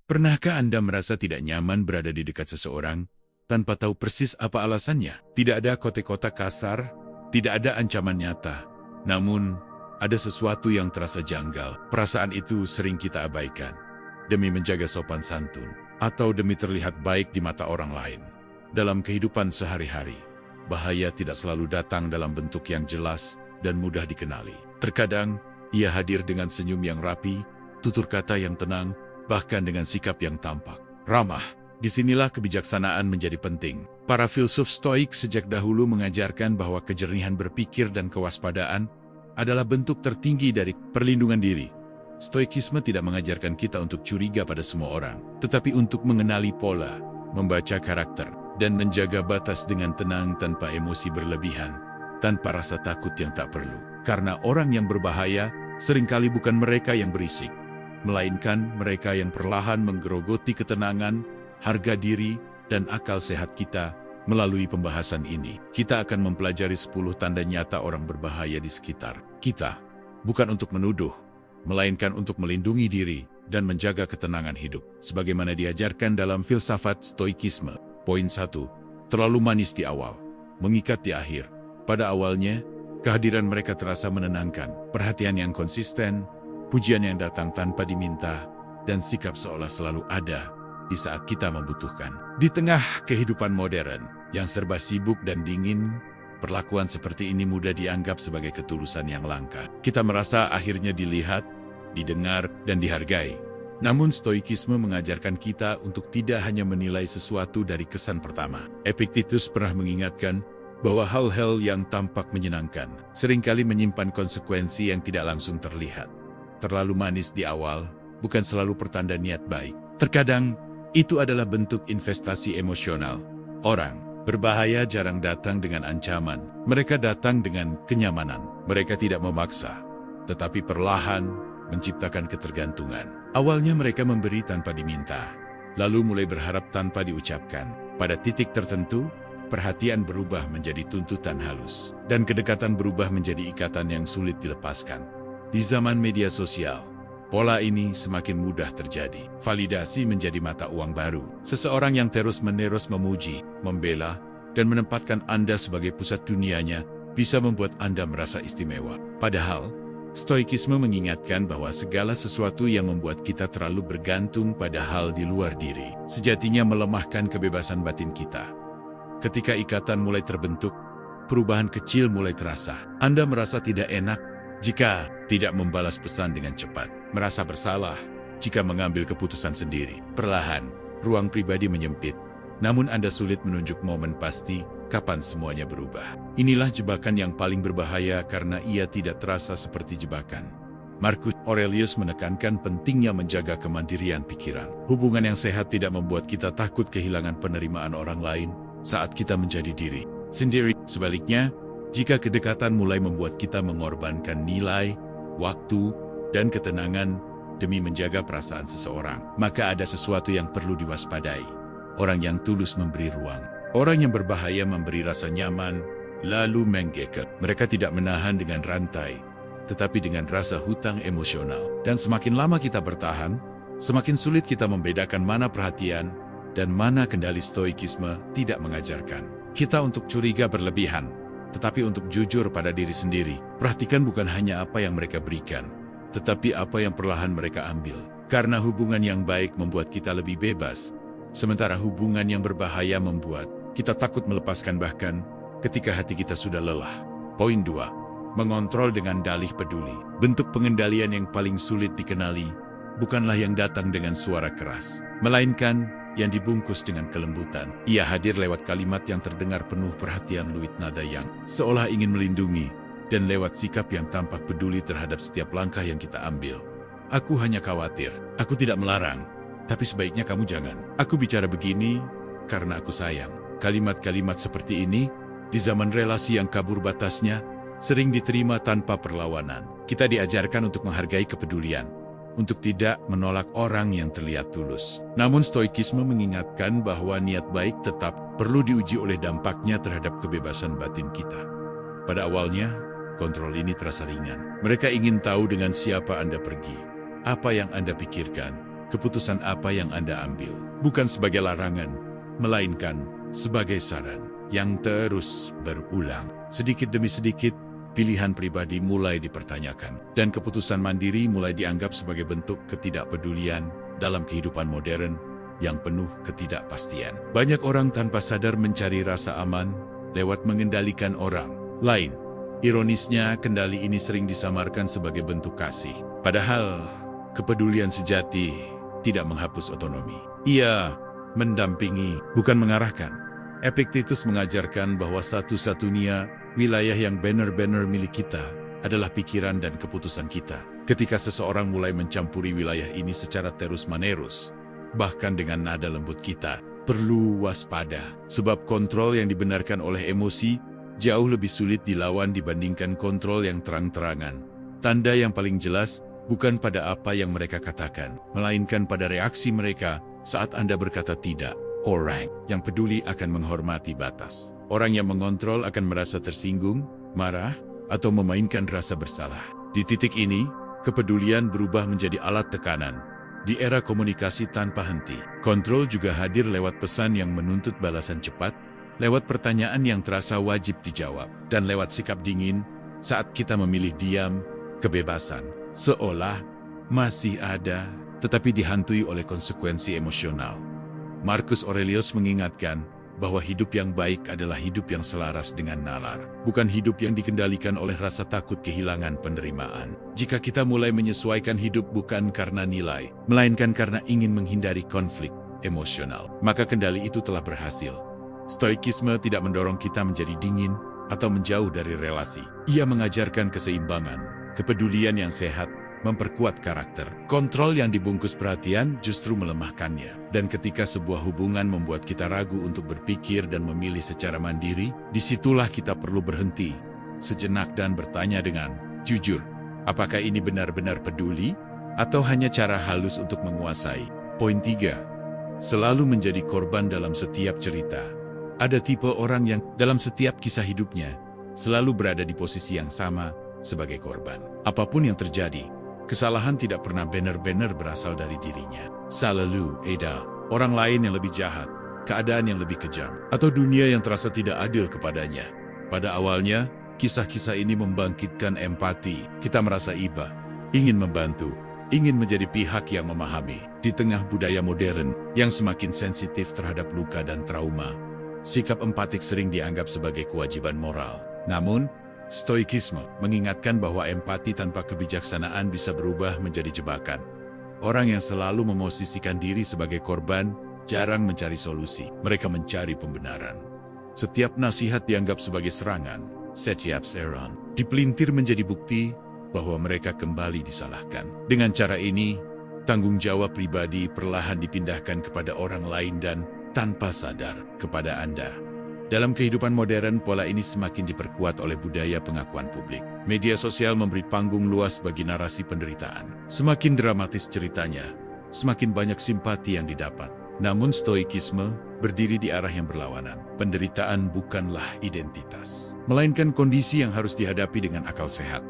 Pernahkah Anda merasa tidak nyaman berada di dekat seseorang tanpa tahu persis apa alasannya? Tidak ada kotak-kotak kasar, tidak ada ancaman nyata. Namun, ada sesuatu yang terasa janggal. Perasaan itu sering kita abaikan demi menjaga sopan santun atau demi terlihat baik di mata orang lain. Dalam kehidupan sehari-hari, bahaya tidak selalu datang dalam bentuk yang jelas dan mudah dikenali. Terkadang, ia hadir dengan senyum yang rapi, tutur kata yang tenang, bahkan dengan sikap yang tampak ramah. Disinilah kebijaksanaan menjadi penting. Para filsuf Stoik sejak dahulu mengajarkan bahwa kejernihan berpikir dan kewaspadaan adalah bentuk tertinggi dari perlindungan diri. Stoikisme tidak mengajarkan kita untuk curiga pada semua orang, tetapi untuk mengenali pola, membaca karakter, dan menjaga batas dengan tenang tanpa emosi berlebihan, tanpa rasa takut yang tak perlu. Karena orang yang berbahaya seringkali bukan mereka yang berisik, melainkan mereka yang perlahan menggerogoti ketenangan, harga diri, dan akal sehat kita. Melalui pembahasan ini, kita akan mempelajari 10 tanda nyata orang berbahaya di sekitar kita. Bukan untuk menuduh, melainkan untuk melindungi diri dan menjaga ketenangan hidup. Sebagaimana diajarkan dalam filsafat Stoikisme. Poin 1. Terlalu manis di awal, mengikat di akhir. Pada awalnya, kehadiran mereka terasa menenangkan. Perhatian yang konsisten, pujian yang datang tanpa diminta, dan sikap seolah selalu ada di saat kita membutuhkan. Di tengah kehidupan modern yang serba sibuk dan dingin, perlakuan seperti ini mudah dianggap sebagai ketulusan yang langka. Kita merasa akhirnya dilihat, didengar, dan dihargai. Namun Stoikisme mengajarkan kita untuk tidak hanya menilai sesuatu dari kesan pertama. Epictetus pernah mengingatkan bahwa hal-hal yang tampak menyenangkan seringkali menyimpan konsekuensi yang tidak langsung terlihat. Terlalu manis di awal bukan selalu pertanda niat baik. Terkadang, itu adalah bentuk investasi emosional. Orang berbahaya jarang datang dengan ancaman. Mereka datang dengan kenyamanan. Mereka tidak memaksa, tetapi perlahan menciptakan ketergantungan. Awalnya mereka memberi tanpa diminta, lalu mulai berharap tanpa diucapkan. Pada titik tertentu, perhatian berubah menjadi tuntutan halus, dan kedekatan berubah menjadi ikatan yang sulit dilepaskan. Di zaman media sosial, pola ini semakin mudah terjadi. Validasi menjadi mata uang baru. Seseorang yang terus-menerus memuji, membela, dan menempatkan Anda sebagai pusat dunianya bisa membuat Anda merasa istimewa. Padahal, Stoikisme mengingatkan bahwa segala sesuatu yang membuat kita terlalu bergantung pada hal di luar diri, sejatinya melemahkan kebebasan batin kita. Ketika ikatan mulai terbentuk, perubahan kecil mulai terasa. Anda merasa tidak enak jika tidak membalas pesan dengan cepat, merasa bersalah jika mengambil keputusan sendiri. Perlahan, ruang pribadi menyempit, namun Anda sulit menunjuk momen pasti kapan semuanya berubah. Inilah jebakan yang paling berbahaya karena ia tidak terasa seperti jebakan. Marcus Aurelius menekankan pentingnya menjaga kemandirian pikiran. Hubungan yang sehat tidak membuat kita takut kehilangan penerimaan orang lain saat kita menjadi diri sendiri. Sebaliknya, jika kedekatan mulai membuat kita mengorbankan nilai, waktu, dan ketenangan demi menjaga perasaan seseorang, maka ada sesuatu yang perlu diwaspadai. Orang yang tulus memberi ruang. Orang yang berbahaya memberi rasa nyaman, lalu menggeket. Mereka tidak menahan dengan rantai, tetapi dengan rasa hutang emosional. Dan semakin lama kita bertahan, semakin sulit kita membedakan mana perhatian dan mana kendali. Stoikisme tidak mengajarkan kita untuk curiga berlebihan, tetapi untuk jujur pada diri sendiri. Perhatikan bukan hanya apa yang mereka berikan, tetapi apa yang perlahan mereka ambil. Karena hubungan yang baik membuat kita lebih bebas, sementara hubungan yang berbahaya membuat kita takut melepaskan bahkan ketika hati kita sudah lelah. Poin 2. Mengontrol dengan dalih peduli. Bentuk pengendalian yang paling sulit dikenali bukanlah yang datang dengan suara keras, melainkan yang dibungkus dengan kelembutan. Ia hadir lewat kalimat yang terdengar penuh perhatian, fluid nada yang seolah ingin melindungi, dan lewat sikap yang tampak peduli terhadap setiap langkah yang kita ambil. Aku hanya khawatir. Aku tidak melarang, tapi sebaiknya kamu jangan. Aku bicara begini karena aku sayang. Kalimat-kalimat seperti ini, di zaman relasi yang kabur batasnya, sering diterima tanpa perlawanan. Kita diajarkan untuk menghargai kepedulian, untuk tidak menolak orang yang terlihat tulus. Namun Stoikisme mengingatkan bahwa niat baik tetap perlu diuji oleh dampaknya terhadap kebebasan batin kita. Pada awalnya, kontrol ini terasa ringan. Mereka ingin tahu dengan siapa Anda pergi, apa yang Anda pikirkan, keputusan apa yang Anda ambil, bukan sebagai larangan, melainkan sebagai saran yang terus berulang. Sedikit demi sedikit, pilihan pribadi mulai dipertanyakan, dan keputusan mandiri mulai dianggap sebagai bentuk ketidakpedulian dalam kehidupan modern yang penuh ketidakpastian. Banyak orang tanpa sadar mencari rasa aman lewat mengendalikan orang lain. Ironisnya, kendali ini sering disamarkan sebagai bentuk kasih. Padahal, kepedulian sejati tidak menghapus otonomi. Ia mendampingi, bukan mengarahkan. Epictetus mengajarkan bahwa satu-satunya wilayah yang benar-benar milik kita adalah pikiran dan keputusan kita. Ketika seseorang mulai mencampuri wilayah ini secara terus-menerus, bahkan dengan nada lembut, kita perlu waspada. Sebab kontrol yang dibenarkan oleh emosi jauh lebih sulit dilawan dibandingkan kontrol yang terang-terangan. Tanda yang paling jelas bukan pada apa yang mereka katakan, melainkan pada reaksi mereka saat Anda berkata tidak. Orang yang peduli akan menghormati batas. Orang yang mengontrol akan merasa tersinggung, marah, atau memainkan rasa bersalah. Di titik ini, kepedulian berubah menjadi alat tekanan. Di era komunikasi tanpa henti, kontrol juga hadir lewat pesan yang menuntut balasan cepat, lewat pertanyaan yang terasa wajib dijawab, dan lewat sikap dingin saat kita memilih diam. Kebebasan seolah masih ada, tetapi dihantui oleh konsekuensi emosional. Marcus Aurelius mengingatkan bahwa hidup yang baik adalah hidup yang selaras dengan nalar, bukan hidup yang dikendalikan oleh rasa takut kehilangan penerimaan. Jika kita mulai menyesuaikan hidup bukan karena nilai, melainkan karena ingin menghindari konflik emosional, maka kendali itu telah berhasil. Stoikisme tidak mendorong kita menjadi dingin atau menjauh dari relasi. Ia mengajarkan keseimbangan, kepedulian yang sehat, memperkuat karakter. Kontrol yang dibungkus perhatian justru melemahkannya. Dan ketika sebuah hubungan membuat kita ragu untuk berpikir dan memilih secara mandiri, disitulah kita perlu berhenti sejenak dan bertanya dengan jujur, apakah ini benar-benar peduli atau hanya cara halus untuk menguasai? Poin 3. Selalu menjadi korban dalam setiap cerita. Ada tipe orang yang dalam setiap kisah hidupnya selalu berada di posisi yang sama sebagai korban. Apapun yang terjadi, kesalahan tidak pernah benar-benar berasal dari dirinya. Selalu ada orang lain yang lebih jahat, keadaan yang lebih kejam, atau dunia yang terasa tidak adil kepadanya. Pada awalnya, kisah-kisah ini membangkitkan empati. Kita merasa iba, ingin membantu, ingin menjadi pihak yang memahami. Di tengah budaya modern yang semakin sensitif terhadap luka dan trauma, sikap empatik sering dianggap sebagai kewajiban moral. Namun, Stoikisme mengingatkan bahwa empati tanpa kebijaksanaan bisa berubah menjadi jebakan. Orang yang selalu memosisikan diri sebagai korban jarang mencari solusi. Mereka mencari pembenaran. Setiap nasihat dianggap sebagai serangan. Setiap saran dipelintir menjadi bukti bahwa mereka kembali disalahkan. Dengan cara ini, tanggung jawab pribadi perlahan dipindahkan kepada orang lain dan tanpa sadar kepada Anda. Dalam kehidupan modern, pola ini semakin diperkuat oleh budaya pengakuan publik. Media sosial memberi panggung luas bagi narasi penderitaan. Semakin dramatis ceritanya, semakin banyak simpati yang didapat. Namun stoikisme berdiri di arah yang berlawanan. Penderitaan bukanlah identitas, melainkan kondisi yang harus dihadapi dengan akal sehat.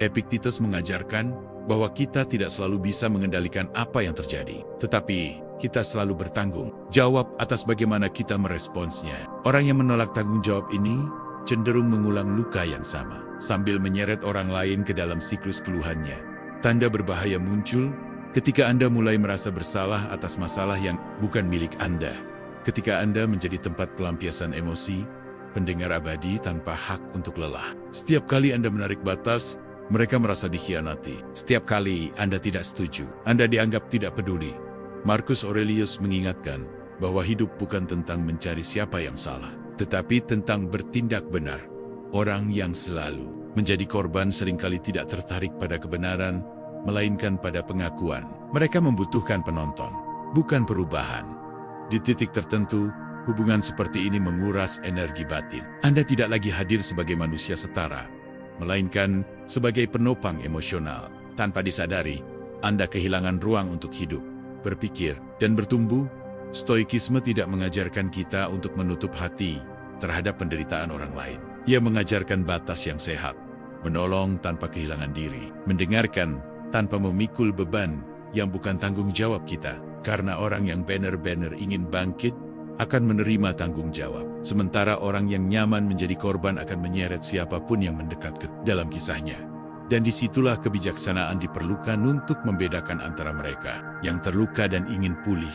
Epictetus mengajarkan bahwa kita tidak selalu bisa mengendalikan apa yang terjadi, tetapi kita selalu bertanggung jawab atas bagaimana kita meresponsnya. Orang yang menolak tanggung jawab ini cenderung mengulang luka yang sama, sambil menyeret orang lain ke dalam siklus keluhannya. Tanda berbahaya muncul ketika Anda mulai merasa bersalah atas masalah yang bukan milik Anda. Ketika Anda menjadi tempat pelampiasan emosi, pendengar abadi tanpa hak untuk lelah. Setiap kali Anda menarik batas, mereka merasa dikhianati. Setiap kali Anda tidak setuju, Anda dianggap tidak peduli. Marcus Aurelius mengingatkan bahwa hidup bukan tentang mencari siapa yang salah, tetapi tentang bertindak benar. Orang yang selalu menjadi korban seringkali tidak tertarik pada kebenaran, melainkan pada pengakuan. Mereka membutuhkan penonton, bukan perubahan. Di titik tertentu, hubungan seperti ini menguras energi batin. Anda tidak lagi hadir sebagai manusia setara, melainkan sebagai penopang emosional. Tanpa disadari, Anda kehilangan ruang untuk hidup, berpikir, dan bertumbuh. Stoikisme tidak mengajarkan kita untuk menutup hati terhadap penderitaan orang lain. Ia mengajarkan batas yang sehat, menolong tanpa kehilangan diri, mendengarkan tanpa memikul beban, yang bukan tanggung jawab kita. Karena orang yang benar-benar ingin bangkit akan menerima tanggung jawab. Sementara orang yang nyaman menjadi korban akan menyeret siapapun yang mendekat ke dalam kisahnya. Dan disitulah kebijaksanaan diperlukan untuk membedakan antara mereka yang terluka dan ingin pulih,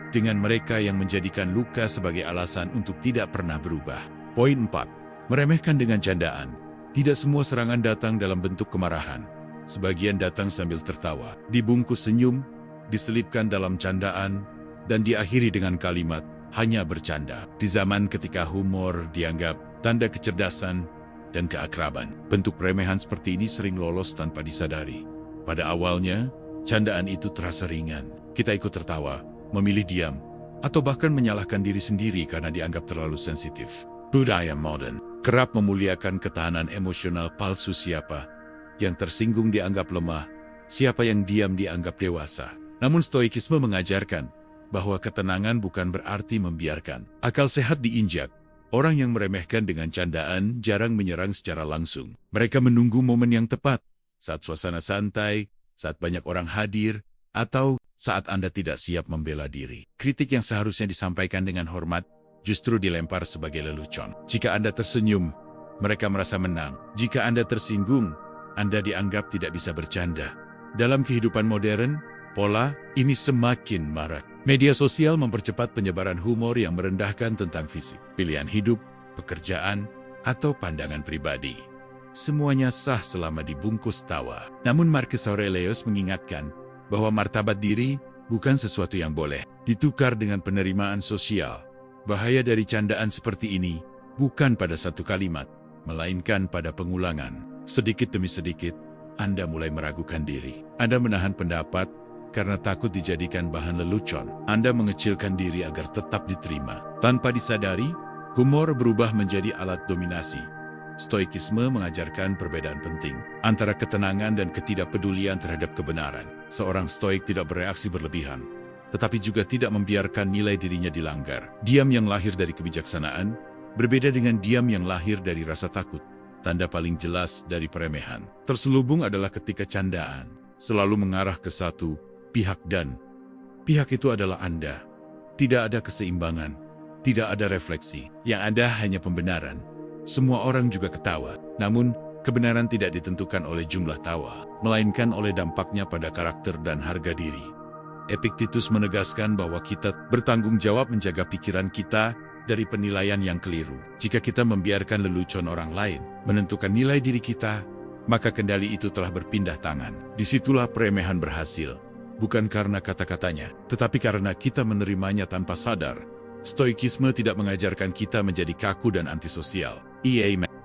dengan mereka yang menjadikan luka sebagai alasan untuk tidak pernah berubah. Poin 4. Meremehkan dengan candaan. Tidak semua serangan datang dalam bentuk kemarahan. Sebagian datang sambil tertawa, dibungkus senyum, diselipkan dalam candaan, dan diakhiri dengan kalimat, hanya bercanda. Di zaman ketika humor dianggap tanda kecerdasan dan keakraban, bentuk peremehan seperti ini sering lolos tanpa disadari. Pada awalnya, candaan itu terasa ringan. Kita ikut tertawa, memilih diam, atau bahkan menyalahkan diri sendiri karena dianggap terlalu sensitif. Budaya modern kerap memuliakan ketahanan emosional palsu. Siapa yang tersinggung dianggap lemah, siapa yang diam dianggap dewasa. Namun Stoikisme mengajarkan bahwa ketenangan bukan berarti membiarkan akal sehat diinjak. Orang yang meremehkan dengan candaan jarang menyerang secara langsung. Mereka menunggu momen yang tepat, saat suasana santai, saat banyak orang hadir, atau saat Anda tidak siap membela diri. Kritik yang seharusnya disampaikan dengan hormat justru dilempar sebagai lelucon. Jika Anda tersenyum, mereka merasa menang. Jika Anda tersinggung, Anda dianggap tidak bisa bercanda. Dalam kehidupan modern, pola ini semakin marak. Media sosial mempercepat penyebaran humor yang merendahkan tentang fisik, pilihan hidup, pekerjaan, atau pandangan pribadi. Semuanya sah selama dibungkus tawa. Namun Marcus Aurelius mengingatkan bahwa martabat diri bukan sesuatu yang boleh ditukar dengan penerimaan sosial. Bahaya dari candaan seperti ini bukan pada satu kalimat, melainkan pada pengulangan. Sedikit demi sedikit, Anda mulai meragukan diri. Anda menahan pendapat karena takut dijadikan bahan lelucon. Anda mengecilkan diri agar tetap diterima. Tanpa disadari, humor berubah menjadi alat dominasi. Stoikisme mengajarkan perbedaan penting antara ketenangan dan ketidakpedulian terhadap kebenaran. Seorang stoik tidak bereaksi berlebihan, tetapi juga tidak membiarkan nilai dirinya dilanggar. Diam yang lahir dari kebijaksanaan berbeda dengan diam yang lahir dari rasa takut. Tanda paling jelas dari peremehan terselubung adalah ketika candaan selalu mengarah ke satu pihak, dan pihak itu adalah Anda. Tidak ada keseimbangan, tidak ada refleksi. Yang ada hanya pembenaran. Semua orang juga ketawa. Namun, kebenaran tidak ditentukan oleh jumlah tawa, melainkan oleh dampaknya pada karakter dan harga diri. Epictetus menegaskan bahwa kita bertanggung jawab menjaga pikiran kita dari penilaian yang keliru. Jika kita membiarkan lelucon orang lain menentukan nilai diri kita, maka kendali itu telah berpindah tangan. Disitulah peremehan berhasil. Bukan karena kata-katanya, tetapi karena kita menerimanya tanpa sadar. Stoikisme tidak mengajarkan kita menjadi kaku dan antisosial.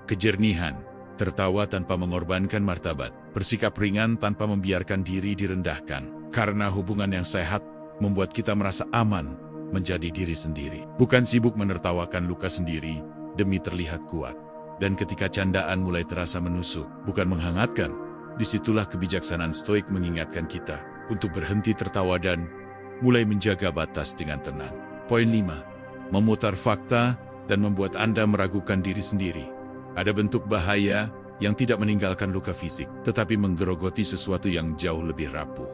Kejernihan, tertawa tanpa mengorbankan martabat, bersikap ringan tanpa membiarkan diri direndahkan. Karena hubungan yang sehat membuat kita merasa aman menjadi diri sendiri. Bukan sibuk menertawakan luka sendiri demi terlihat kuat. Dan ketika candaan mulai terasa menusuk, bukan menghangatkan, disitulah kebijaksanaan stoik mengingatkan kita untuk berhenti tertawa dan mulai menjaga batas dengan tenang. Poin 5. Memutar fakta dan membuat Anda meragukan diri sendiri. Ada bentuk bahaya yang tidak meninggalkan luka fisik, tetapi menggerogoti sesuatu yang jauh lebih rapuh.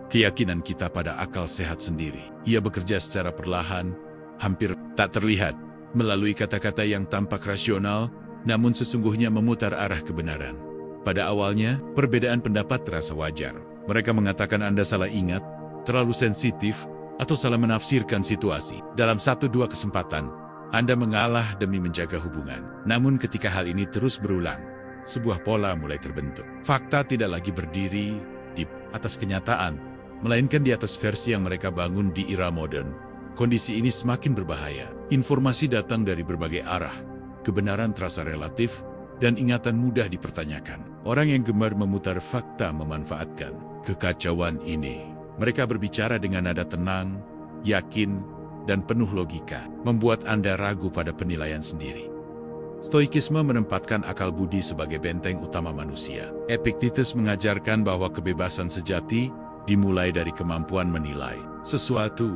Keyakinan kita pada akal sehat sendiri. Ia bekerja secara perlahan, hampir tak terlihat, melalui kata-kata yang tampak rasional, namun sesungguhnya memutar arah kebenaran. Pada awalnya, perbedaan pendapat terasa wajar. Mereka mengatakan Anda salah ingat, terlalu sensitif, atau salah menafsirkan situasi. Dalam 1-2 kesempatan, Anda mengalah demi menjaga hubungan. Namun ketika hal ini terus berulang, sebuah pola mulai terbentuk. Fakta tidak lagi berdiri di atas kenyataan, melainkan di atas versi yang mereka bangun di era modern. Kondisi ini semakin berbahaya. Informasi datang dari berbagai arah. Kebenaran terasa relatif, dan ingatan mudah dipertanyakan. Orang yang gemar memutar fakta memanfaatkan kekacauan ini. Mereka berbicara dengan nada tenang, yakin, dan penuh logika, membuat Anda ragu pada penilaian sendiri. Stoikisme menempatkan akal budi sebagai benteng utama manusia. Epictetus mengajarkan bahwa kebebasan sejati dimulai dari kemampuan menilai sesuatu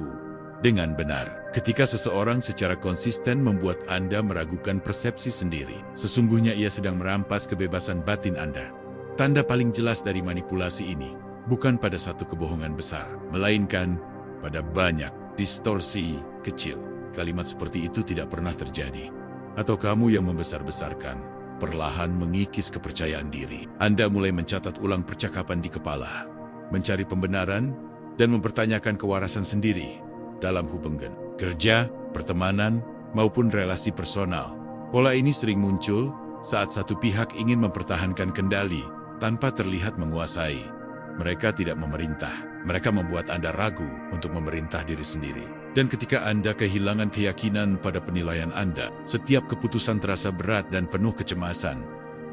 dengan benar. Ketika seseorang secara konsisten membuat Anda meragukan persepsi sendiri, sesungguhnya ia sedang merampas kebebasan batin Anda. Tanda paling jelas dari manipulasi ini bukan pada satu kebohongan besar, melainkan pada banyak distorsi kecil. Kalimat seperti itu tidak pernah terjadi. Atau kamu yang membesar-besarkan, perlahan mengikis kepercayaan diri. Anda mulai mencatat ulang percakapan di kepala, mencari pembenaran, dan mempertanyakan kewarasan sendiri dalam hubungan kerja, pertemanan, maupun relasi personal. Pola ini sering muncul saat satu pihak ingin mempertahankan kendali tanpa terlihat menguasai. Mereka tidak memerintah, mereka membuat Anda ragu untuk memerintah diri sendiri. Dan ketika Anda kehilangan keyakinan pada penilaian Anda, setiap keputusan terasa berat dan penuh kecemasan.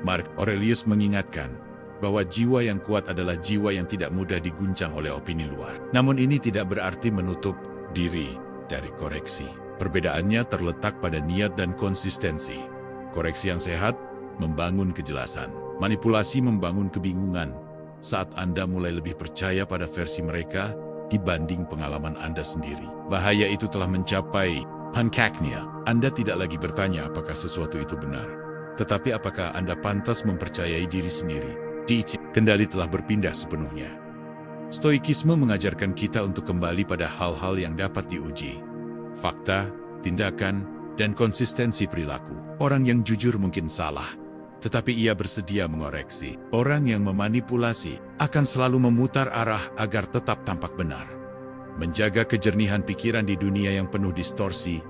Mark Aurelius mengingatkan bahwa jiwa yang kuat adalah jiwa yang tidak mudah diguncang oleh opini luar. Namun ini tidak berarti menutup diri dari koreksi. Perbedaannya terletak pada niat dan konsistensi. Koreksi yang sehat membangun kejelasan. Manipulasi membangun kebingungan saat Anda mulai lebih percaya pada versi mereka dibanding pengalaman Anda sendiri. Bahaya itu telah mencapai puncaknya. Anda tidak lagi bertanya apakah sesuatu itu benar, tetapi apakah Anda pantas mempercayai diri sendiri. Kendali telah berpindah sepenuhnya. Stoikisme mengajarkan kita untuk kembali pada hal-hal yang dapat diuji. Fakta, tindakan, dan konsistensi perilaku. Orang yang jujur mungkin salah, tetapi ia bersedia mengoreksi. Orang yang memanipulasi akan selalu memutar arah agar tetap tampak benar. Menjaga kejernihan pikiran di dunia yang penuh distorsi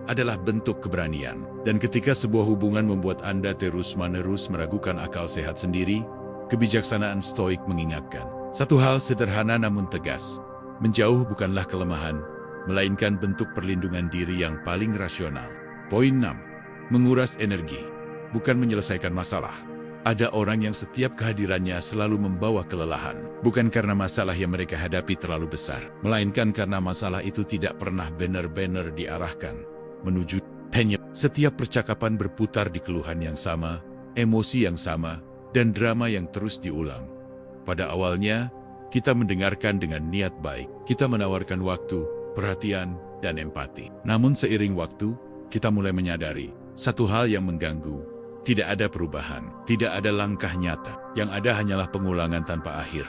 adalah bentuk keberanian. Dan ketika sebuah hubungan membuat Anda terus-menerus meragukan akal sehat sendiri, kebijaksanaan stoik mengingatkan satu hal sederhana namun tegas. Menjauh bukanlah kelemahan, melainkan bentuk perlindungan diri yang paling rasional. Poin 6. Menguras energi, bukan menyelesaikan masalah. Ada orang yang setiap kehadirannya selalu membawa kelelahan, bukan karena masalah yang mereka hadapi terlalu besar, melainkan karena masalah itu tidak pernah benar-benar diarahkan menuju penyelesaian. Setiap percakapan berputar di keluhan yang sama, emosi yang sama, dan drama yang terus diulang. Pada awalnya, kita mendengarkan dengan niat baik. Kita menawarkan waktu, perhatian, dan empati. Namun seiring waktu, kita mulai menyadari satu hal yang mengganggu. Tidak ada perubahan, tidak ada langkah nyata. Yang ada hanyalah pengulangan tanpa akhir.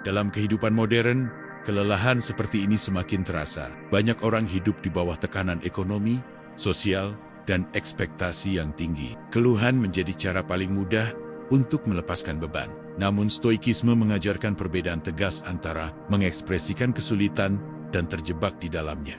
Dalam kehidupan modern, kelelahan seperti ini semakin terasa. Banyak orang hidup di bawah tekanan ekonomi, sosial, dan ekspektasi yang tinggi. Keluhan menjadi cara paling mudah untuk melepaskan beban. Namun stoikisme mengajarkan perbedaan tegas antara mengekspresikan kesulitan dan terjebak di dalamnya.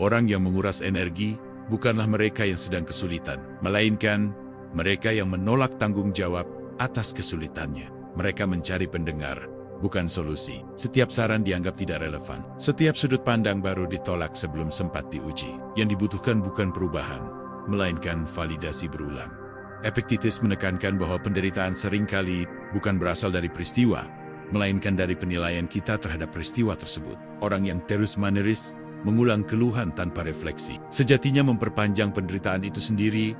Orang yang menguras energi bukanlah mereka yang sedang kesulitan, melainkan mereka yang menolak tanggung jawab atas kesulitannya. Mereka mencari pendengar, bukan solusi. Setiap saran dianggap tidak relevan. Setiap sudut pandang baru ditolak sebelum sempat diuji. Yang dibutuhkan bukan perubahan, melainkan validasi berulang. Epictetus menekankan bahwa penderitaan seringkali bukan berasal dari peristiwa, melainkan dari penilaian kita terhadap peristiwa tersebut. Orang yang terus-menerus mengulang keluhan tanpa refleksi, sejatinya memperpanjang penderitaan itu sendiri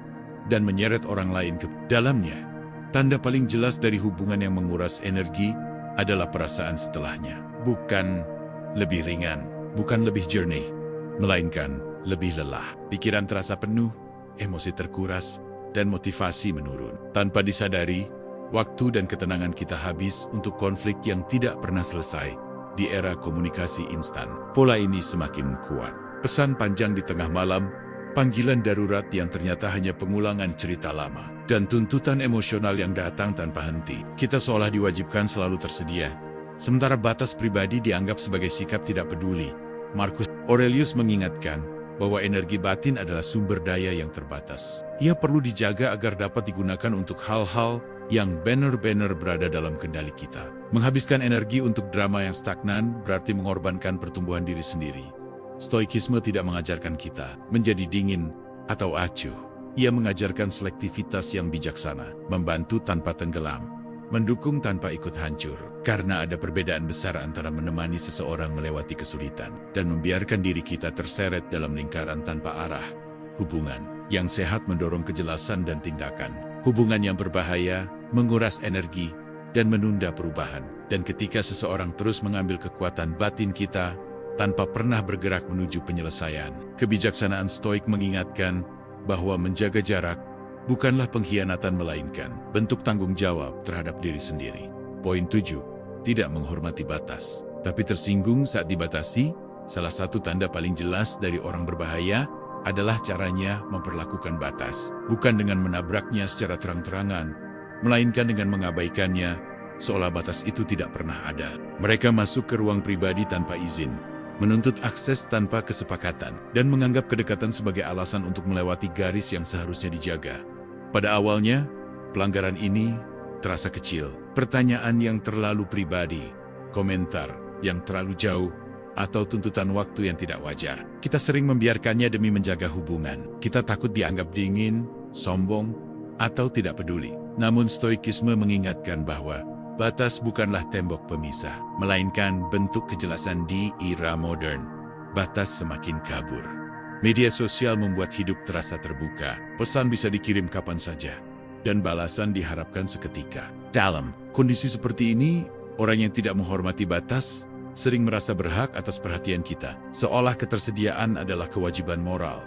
dan menyeret orang lain ke dalamnya. Tanda paling jelas dari hubungan yang menguras energi adalah perasaan setelahnya. Bukan lebih ringan, bukan lebih jernih, melainkan lebih lelah. Pikiran terasa penuh, emosi terkuras, dan motivasi menurun. Tanpa disadari, waktu dan ketenangan kita habis untuk konflik yang tidak pernah selesai di era komunikasi instan. Pola ini semakin kuat. Pesan panjang di tengah malam, panggilan darurat yang ternyata hanya pengulangan cerita lama, dan tuntutan emosional yang datang tanpa henti. Kita seolah diwajibkan selalu tersedia, sementara batas pribadi dianggap sebagai sikap tidak peduli. Marcus Aurelius mengingatkan bahwa energi batin adalah sumber daya yang terbatas. Ia perlu dijaga agar dapat digunakan untuk hal-hal yang benar-benar berada dalam kendali kita. Menghabiskan energi untuk drama yang stagnan berarti mengorbankan pertumbuhan diri sendiri. Stoikisme tidak mengajarkan kita menjadi dingin atau acuh. Ia mengajarkan selektivitas yang bijaksana, membantu tanpa tenggelam, mendukung tanpa ikut hancur. Karena ada perbedaan besar antara menemani seseorang melewati kesulitan dan membiarkan diri kita terseret dalam lingkaran tanpa arah. Hubungan yang sehat mendorong kejelasan dan tindakan. Hubungan yang berbahaya menguras energi dan menunda perubahan. Dan ketika seseorang terus mengambil kekuatan batin kita tanpa pernah bergerak menuju penyelesaian, kebijaksanaan stoik mengingatkan bahwa menjaga jarak bukanlah pengkhianatan melainkan bentuk tanggung jawab terhadap diri sendiri. Poin 7. tidak menghormati batas, tapi tersinggung saat dibatasi. Salah satu tanda paling jelas dari orang berbahaya adalah caranya memperlakukan batas, bukan dengan menabraknya secara terang-terangan, melainkan dengan mengabaikannya, seolah batas itu tidak pernah ada. Mereka masuk ke ruang pribadi tanpa izin, menuntut akses tanpa kesepakatan, dan menganggap kedekatan sebagai alasan untuk melewati garis yang seharusnya dijaga. Pada awalnya, pelanggaran ini terasa kecil, pertanyaan yang terlalu pribadi, komentar yang terlalu jauh, atau tuntutan waktu yang tidak wajar. Kita sering membiarkannya demi menjaga hubungan. Kita takut dianggap dingin, sombong, atau tidak peduli. Namun stoikisme mengingatkan bahwa batas bukanlah tembok pemisah, melainkan bentuk kejelasan di era modern. Batas semakin kabur. Media sosial membuat hidup terasa terbuka. Pesan bisa dikirim kapan saja, dan balasan diharapkan seketika. Dalam kondisi seperti ini, orang yang tidak menghormati batas sering merasa berhak atas perhatian kita, seolah ketersediaan adalah kewajiban moral.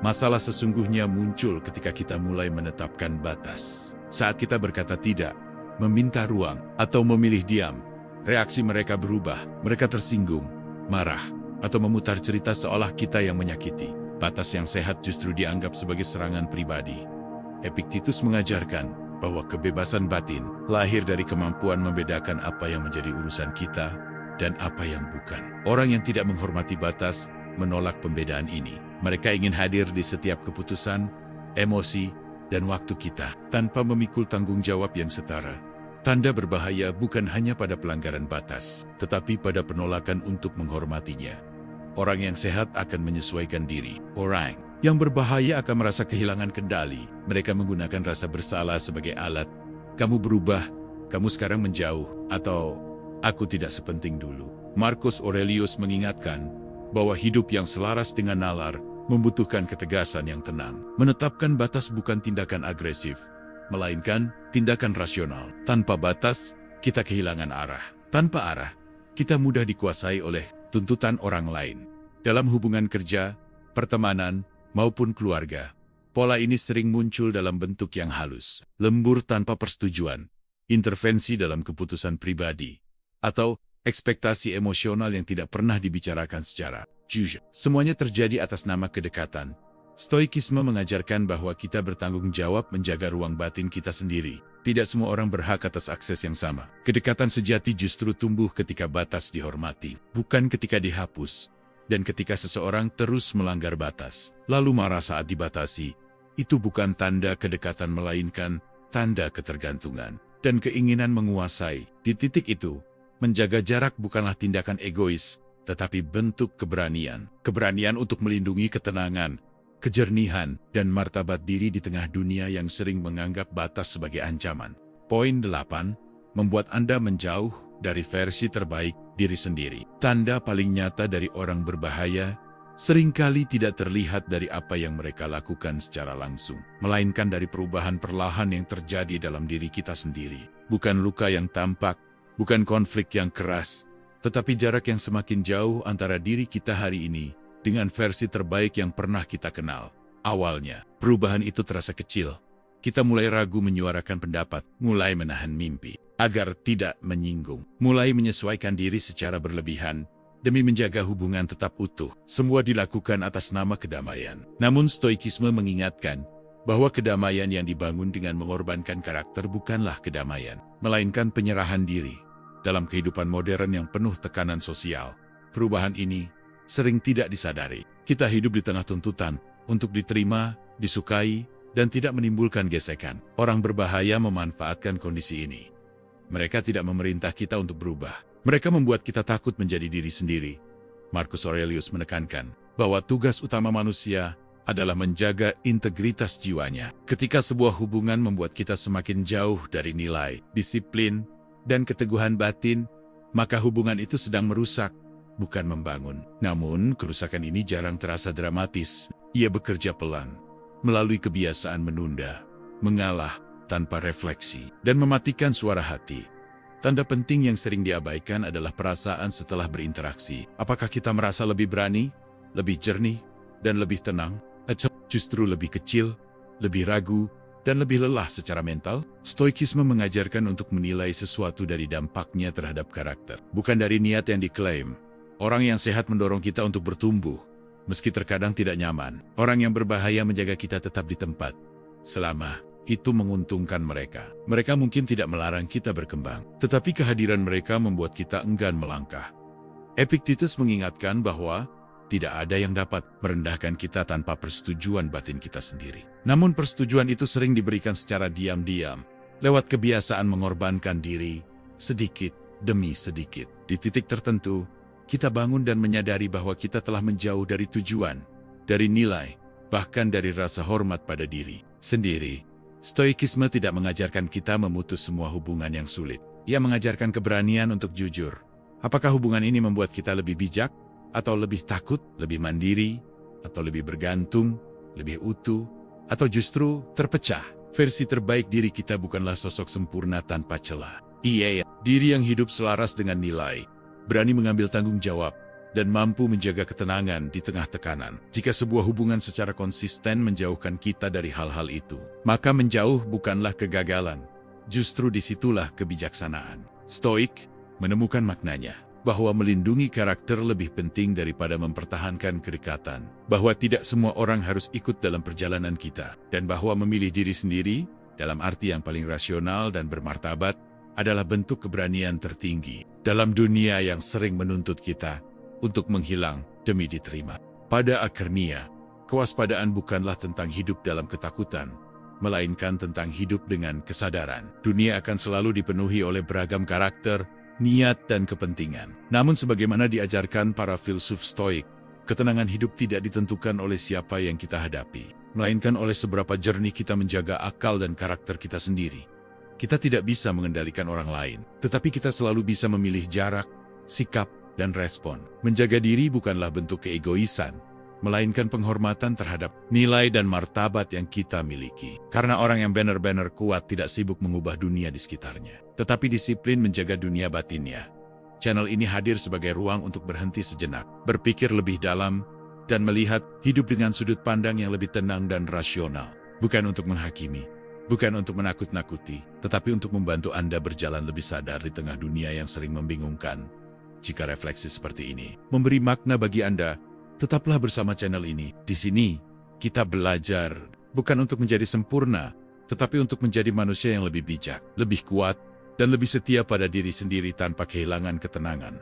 Masalah sesungguhnya muncul ketika kita mulai menetapkan batas. Saat kita berkata tidak, meminta ruang, atau memilih diam, reaksi mereka berubah. Mereka tersinggung, marah, atau memutar cerita seolah kita yang menyakiti. Batas yang sehat justru dianggap sebagai serangan pribadi. Epictetus mengajarkan bahwa kebebasan batin lahir dari kemampuan membedakan apa yang menjadi urusan kita dan apa yang bukan. Orang yang tidak menghormati batas menolak pembedaan ini. Mereka ingin hadir di setiap keputusan, emosi, dan waktu kita tanpa memikul tanggung jawab yang setara. Tanda berbahaya bukan hanya pada pelanggaran batas, tetapi pada penolakan untuk menghormatinya. Orang yang sehat akan menyesuaikan diri. Orang yang berbahaya akan merasa kehilangan kendali. Mereka menggunakan rasa bersalah sebagai alat. Kamu berubah, kamu sekarang menjauh, atau aku tidak sepenting dulu. Marcus Aurelius mengingatkan bahwa hidup yang selaras dengan nalar membutuhkan ketegasan yang tenang. Menetapkan batas bukan tindakan agresif, melainkan tindakan rasional. Tanpa batas, kita kehilangan arah. Tanpa arah, kita mudah dikuasai oleh tuntutan orang lain. Dalam hubungan kerja, pertemanan, maupun keluarga, pola ini sering muncul dalam bentuk yang halus, lembur tanpa persetujuan, intervensi dalam keputusan pribadi, atau ekspektasi emosional yang tidak pernah dibicarakan secara jujur. Semuanya terjadi atas nama kedekatan. Stoikisme mengajarkan bahwa kita bertanggung jawab menjaga ruang batin kita sendiri. Tidak semua orang berhak atas akses yang sama. Kedekatan sejati justru tumbuh ketika batas dihormati, bukan ketika dihapus. Dan ketika seseorang terus melanggar batas, lalu marah saat dibatasi, itu bukan tanda kedekatan melainkan tanda ketergantungan dan keinginan menguasai. Di titik itu, menjaga jarak bukanlah tindakan egois, tetapi bentuk keberanian. Keberanian untuk melindungi ketenangan, kejernihan, dan martabat diri di tengah dunia yang sering menganggap batas sebagai ancaman. Poin 8. Membuat Anda menjauh dari versi terbaik diri sendiri. Tanda paling nyata dari orang berbahaya seringkali tidak terlihat dari apa yang mereka lakukan secara langsung, melainkan dari perubahan perlahan yang terjadi dalam diri kita sendiri. Bukan luka yang tampak, bukan konflik yang keras, tetapi jarak yang semakin jauh antara diri kita hari ini dengan versi terbaik yang pernah kita kenal. Awalnya, perubahan itu terasa kecil. Kita mulai ragu menyuarakan pendapat, mulai menahan mimpi agar tidak menyinggung, mulai menyesuaikan diri secara berlebihan demi menjaga hubungan tetap utuh. Semua dilakukan atas nama kedamaian. Namun stoikisme mengingatkan bahwa kedamaian yang dibangun dengan mengorbankan karakter bukanlah kedamaian, melainkan penyerahan diri. Dalam kehidupan modern yang penuh tekanan sosial, perubahan ini sering tidak disadari. Kita hidup di tengah tuntutan untuk diterima, disukai, dan tidak menimbulkan gesekan. Orang berbahaya memanfaatkan kondisi ini. Mereka tidak memerintah kita untuk berubah. Mereka membuat kita takut menjadi diri sendiri. Marcus Aurelius menekankan bahwa tugas utama manusia adalah menjaga integritas jiwanya. Ketika sebuah hubungan membuat kita semakin jauh dari nilai, disiplin, dan keteguhan batin, maka hubungan itu sedang merusak, bukan membangun. Namun, kerusakan ini jarang terasa dramatis. Ia bekerja pelan, melalui kebiasaan menunda, mengalah tanpa refleksi, dan mematikan suara hati. Tanda penting yang sering diabaikan adalah perasaan setelah berinteraksi. Apakah kita merasa lebih berani, lebih jernih, dan lebih tenang? Atau justru lebih kecil, lebih ragu, dan lebih lelah secara mental. Stoikisme mengajarkan untuk menilai sesuatu dari dampaknya terhadap karakter, bukan dari niat yang diklaim. Orang yang sehat mendorong kita untuk bertumbuh, meski terkadang tidak nyaman. Orang yang berbahaya menjaga kita tetap di tempat, selama itu menguntungkan mereka. Mereka mungkin tidak melarang kita berkembang, tetapi kehadiran mereka membuat kita enggan melangkah. Epictetus mengingatkan bahwa tidak ada yang dapat merendahkan kita tanpa persetujuan batin kita sendiri. Namun persetujuan itu sering diberikan secara diam-diam, lewat kebiasaan mengorbankan diri, sedikit demi sedikit. Di titik tertentu, kita bangun dan menyadari bahwa kita telah menjauh dari tujuan, dari nilai, bahkan dari rasa hormat pada diri sendiri. Stoikisme tidak mengajarkan kita memutus semua hubungan yang sulit. Ia mengajarkan keberanian untuk jujur. Apakah hubungan ini membuat kita lebih bijak, atau lebih takut, lebih mandiri, atau lebih bergantung, lebih utuh, atau justru terpecah? Versi terbaik diri kita bukanlah sosok sempurna tanpa celah. Ia diri yang hidup selaras dengan nilai, berani mengambil tanggung jawab, dan mampu menjaga ketenangan di tengah tekanan. Jika sebuah hubungan secara konsisten menjauhkan kita dari hal-hal itu, maka menjauh bukanlah kegagalan. Justru disitulah kebijaksanaan. Stoik menemukan maknanya, bahwa melindungi karakter lebih penting daripada mempertahankan kedekatan, bahwa tidak semua orang harus ikut dalam perjalanan kita, dan bahwa memilih diri sendiri, dalam arti yang paling rasional dan bermartabat, adalah bentuk keberanian tertinggi dalam dunia yang sering menuntut kita untuk menghilang demi diterima. Pada akhirnya, kewaspadaan bukanlah tentang hidup dalam ketakutan, melainkan tentang hidup dengan kesadaran. Dunia akan selalu dipenuhi oleh beragam karakter, niat, dan kepentingan. Namun sebagaimana diajarkan para filsuf Stoik, ketenangan hidup tidak ditentukan oleh siapa yang kita hadapi, melainkan oleh seberapa jernih kita menjaga akal dan karakter kita sendiri. Kita tidak bisa mengendalikan orang lain, tetapi kita selalu bisa memilih jarak, sikap, dan respon. Menjaga diri bukanlah bentuk keegoisan, melainkan penghormatan terhadap nilai dan martabat yang kita miliki. Karena orang yang benar-benar kuat tidak sibuk mengubah dunia di sekitarnya, tetapi disiplin menjaga dunia batinnya. Channel ini hadir sebagai ruang untuk berhenti sejenak, berpikir lebih dalam, dan melihat hidup dengan sudut pandang yang lebih tenang dan rasional. Bukan untuk menghakimi, bukan untuk menakut-nakuti, tetapi untuk membantu Anda berjalan lebih sadar di tengah dunia yang sering membingungkan. Jika refleksi seperti ini memberi makna bagi Anda, tetaplah bersama channel ini. Di sini, kita belajar bukan untuk menjadi sempurna, tetapi untuk menjadi manusia yang lebih bijak, lebih kuat, dan lebih setia pada diri sendiri tanpa kehilangan ketenangan.